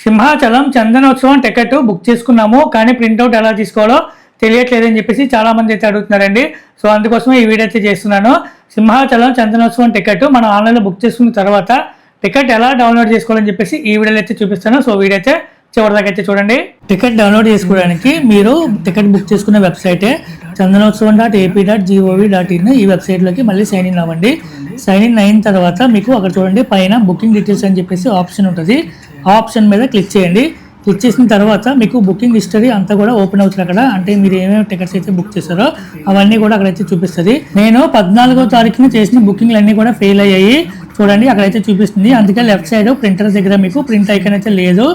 Simhachalam Chandanotsavam ticket book చేసుకున్నాము, కానీ printout ఎలా తీసుకోవాలో తెలియట్లేదని చెప్పేసి చాలా మంది అయితే అడుగుతున్నారండి. సో అందుకోసమే ఈ వీడియో అయితే చేస్తున్నాను. సింహాచలం చందనోత్సవం టికెట్ మనం ఆన్లైన్లో బుక్ చేసుకున్న తర్వాత టికెట్ ఎలా డౌన్లోడ్ చేసుకోవాలని చెప్పేసి ఈ వీడియోలో అయితే చూపిస్తాను. సో వీడియో అయితే చివరిదాకా అయితే చూడండి. టికెట్ డౌన్లోడ్ చేసుకోవడానికి మీరు టికెట్ బుక్ చేసుకున్న వెబ్సైటే chandanotsavam.ap.gov.in ఈ వెబ్సైట్లోకి మళ్ళీ సైన్ ఇన్ అవ్వండి. సైన్ ఇన్ అయిన తర్వాత మీకు అక్కడ చూడండి పైన బుకింగ్ డీటెయిల్స్ అని చెప్పేసి ఆప్షన్ ఉంటుంది. ఆ ఆప్షన్ మీద క్లిక్ చేయండి. క్లిక్ చేసిన తర్వాత మీకు బుకింగ్ హిస్టరీ అంతా కూడా ఓపెన్ అవుతుంది. అక్కడ అంటే మీరు ఏమేమి టికెట్స్ అయితే బుక్ చేస్తారో అవన్నీ కూడా అక్కడైతే చూపిస్తుంది. నేను 14వ తారీఖున చేసిన బుకింగ్లు అన్నీ కూడా ఫెయిల్ అయ్యాయి. చూడండి అక్కడైతే చూపిస్తుంది. అందుకే లెఫ్ట్ సైడ్ ప్రింటర్ దగ్గర మీకు ప్రింట్ ఐకాన్ అయితే లేదు.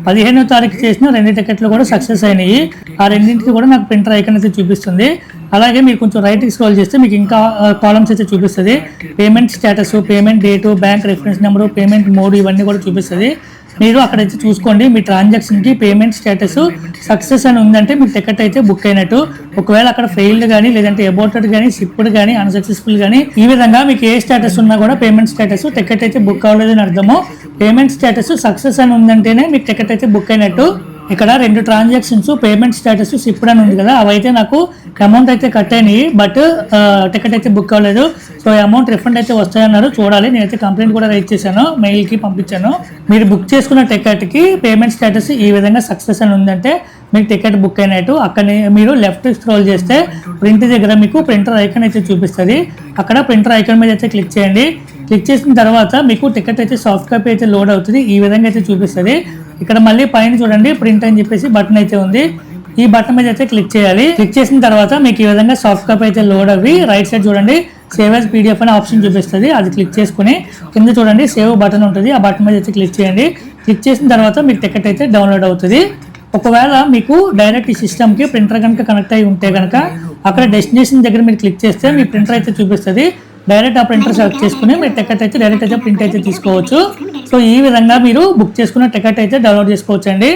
15వ తారీఖు చేసిన 2 టికెట్లు కూడా సక్సెస్ అయినాయి. ఆ రెండింటికి కూడా నాకు ప్రింటర్ ఐకాన్ అయితే చూపిస్తుంది. అలాగే మీరు కొంచెం రైట్కి స్క్రోల్ చేస్తే మీకు ఇంకా కాలమ్స్ అయితే చూపిస్తుంది. Payment status, payment date, bank reference number, payment mode ఇవన్నీ కూడా చూపిస్తుంది. మీరు అక్కడైతే చూసుకోండి. మీ ట్రాన్సాక్షన్కి పేమెంట్ స్టేటస్ సక్సెస్ అని ఉందంటే మీ టికెట్ అయితే బుక్ అయినట్టు. ఒకవేళ అక్కడ ఫెయిల్డ్ కానీ లేదంటే అబౌటెడ్ కానీ షిప్డ్ కానీ అన్సక్సెస్ఫుల్ కానీ ఈ విధంగా మీకు ఏ స్టేటస్ ఉన్నా కూడా పేమెంట్ స్టేటస్ టికెట్ అయితే బుక్ అవ్వలేదని అర్థము. పేమెంట్ స్టేటస్ సక్సెస్ అని ఉందంటేనే మీకు టికెట్ అయితే బుక్ అయినట్టు. ఇక్కడ 2 ట్రాన్సాక్షన్స్ పేమెంట్ స్టేటస్ షిప్డ్ అని ఉంది కదా, అవైతే నాకు అమౌంట్ అయితే కట్ అయినాయి, బట్ టికెట్ అయితే బుక్ అవ్వలేదు. సో అమౌంట్ రిఫండ్ అయితే వస్తాయన్నారు, చూడాలి. నేనైతే కంప్లైంట్ కూడా రైజ్ చేశాను, మెయిల్కి పంపించాను. మీరు బుక్ చేసుకున్న టికెట్కి పేమెంట్ స్టేటస్ ఈ విధంగా సక్సెస్ అని ఉందంటే మీకు టికెట్ బుక్ అయినట్టు. అక్కడ మీరు లెఫ్ట్ స్క్రోల్ చేస్తే ప్రింట్ దగ్గర మీకు ప్రింటర్ ఐకాన్ అయితే చూపిస్తుంది. అక్కడ ప్రింటర్ ఐకాన్ మీద అయితే క్లిక్ చేయండి. క్లిక్ చేసిన తర్వాత మీకు టికెట్ అయితే సాఫ్ట్ కాపీ అయితే లోడ్ అవుతుంది. ఈ విధంగా అయితే చూపిస్తుంది. ఇక్కడ మళ్ళీ పైన చూడండి ప్రింట్ అని చెప్పేసి బటన్ అయితే ఉంది. ఈ బటన్ మీద అయితే క్లిక్ చేయాలి. క్లిక్ చేసిన తర్వాత మీకు ఈ విధంగా సాఫ్ట్ కాపీ అయితే లోడ్ అవ్వి రైట్ సైడ్ చూడండి సేవ్ యాజ్ పీడిఎఫ్ అనే ఆప్షన్ చూపిస్తుంది. అది క్లిక్ చేసుకుని కింద చూడండి సేవ్ బటన్ ఉంటుంది. ఆ బటన్ మీద అయితే క్లిక్ చేయండి. క్లిక్ చేసిన తర్వాత మీకు టికెట్ అయితే డౌన్లోడ్ అవుతుంది. ఒకవేళ మీకు డైరెక్ట్ ఈ సిస్టమ్కి ప్రింటర్ కనుక కనెక్ట్ అయి ఉంటే కనుక అక్కడ డెస్టినేషన్ దగ్గర మీరు క్లిక్ చేస్తే మీ ప్రింటర్ అయితే చూపిస్తుంది. డైరెక్ట్ ఆ ప్రింటర్ సెలెక్ట్ చేసుకుని మీ టికెట్ అయితే డైరెక్ట్ అయితే ప్రింట్ అయితే తీసుకోవచ్చు. సో ఈ విధంగా మీరు బుక్ చేసుకున్న టికెట్ అయితే డౌన్లోడ్ చేసుకోవచ్చు అండి.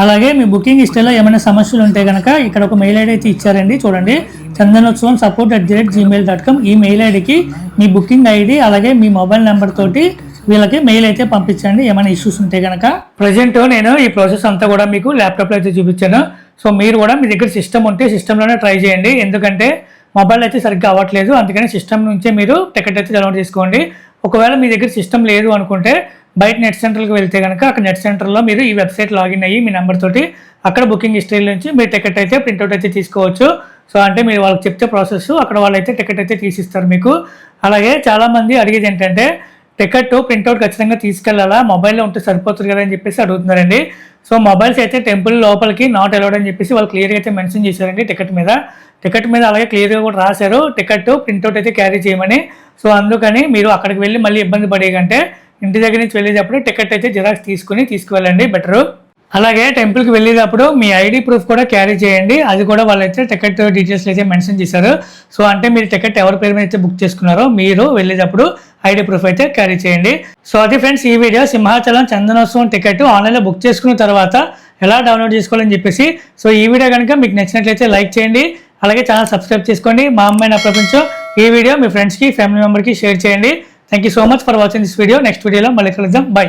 అలాగే మీ బుకింగ్ హిస్టరీలో ఏమైనా సమస్యలు ఉంటే కనుక ఇక్కడ ఒక మెయిల్ ఐడి అయితే ఇచ్చారండి. చూడండి చందనోత్సవం support@gmail.com ఈ మెయిల్ ఐడికి మీ బుకింగ్ ఐడి అలాగే మీ మొబైల్ నెంబర్ తోటి వీళ్ళకి మెయిల్ అయితే పంపించండి ఏమైనా ఇష్యూస్ ఉంటే కనుక. ప్రజెంట్ నేను ఈ ప్రాసెస్ అంతా కూడా మీకు ల్యాప్టాప్లో అయితే చూపించాను. సో మీరు కూడా మీ దగ్గర సిస్టమ్ ఉంటే సిస్టంలోనే ట్రై చేయండి. ఎందుకంటే మొబైల్ అయితే సరిగ్గా అవ్వట్లేదు, అందుకని సిస్టమ్ నుంచే మీరు టికెట్ అయితే డౌన్లోడ్ చేసుకోండి. ఒకవేళ మీ దగ్గర సిస్టమ్ లేదు అనుకుంటే బయట నెట్ సెంటర్కి వెళ్తే కనుక అక్కడ నెట్ సెంటర్లో మీరు ఈ వెబ్సైట్ లాగిన్ అయ్యి మీ నెంబర్ తోటి అక్కడ బుకింగ్ హిస్టరీ నుంచి మీ టికెట్ అయితే ప్రింట్అవుట్ అయితే తీసుకోవచ్చు. సో అంటే మీరు వాళ్ళకి చెప్తే ప్రాసెస్ అక్కడ వాళ్ళైతే టికెట్ అయితే తీసిస్తారు మీకు. అలాగే చాలామంది అడిగేది ఏంటంటే టికెట్ ప్రింట్అవుట్ ఖచ్చితంగా తీసుకెళ్లాలా, మొబైల్లో ఉంటే సరిపోతుంది కదా అని చెప్పేసి అడుగుతున్నారండి. సో మొబైల్స్ అయితే టెంపుల్ లోపలికి నాట్ అలౌడ్ అని చెప్పేసి వాళ్ళు క్లియర్గా అయితే మెన్షన్ చేశారండి టికెట్ మీద అలాగే క్లియర్గా కూడా రాశారు టికెట్ ప్రింట్అవుట్ అయితే క్యారీ చేయమని. సో అందుకని మీరు అక్కడికి వెళ్ళి మళ్ళీ ఇబ్బంది పడేకంటే ఇంటి దగ్గర నుంచి వెళ్ళేటప్పుడు టికెట్ అయితే జిరాక్స్ తీసుకువెళ్ళండి బెటరు. అలాగే టెంపుల్కి వెళ్ళేటప్పుడు మీ ఐడి ప్రూఫ్ కూడా క్యారీ చేయండి. అది కూడా వాళ్ళైతే టికెట్ డీటెయిల్స్ అయితే మెన్షన్ చేశారు. సో అంటే మీరు టికెట్ ఎవరి పేరు మీద అయితే బుక్ చేసుకున్నారో మీరు వెళ్ళేటప్పుడు ఐడి ప్రూఫ్ అయితే క్యారీ చేయండి. సో అది ఫ్రెండ్స్ ఈ వీడియో సింహాచలం చందనోత్సవం టికెట్ ఆన్లైన్లో బుక్ చేసుకున్న తర్వాత ఎలా డౌన్లోడ్ చేసుకోవాలని చెప్పేసి. సో ఈ వీడియో కనుక మీకు నచ్చినట్లయితే లైక్ చేయండి. అలాగే ఛానల్ సబ్స్క్రైబ్ చేసుకోండి. మా అమ్మాయి నా ప్రపంచం ఈ వీడియో మీ ఫ్రెండ్స్కి ఫ్యామిలీ మెంబర్కి షేర్ చేయండి. Thank you so much for watching this video. Next వీడియోలో మళ్ళీ కలుద్దాం. బై.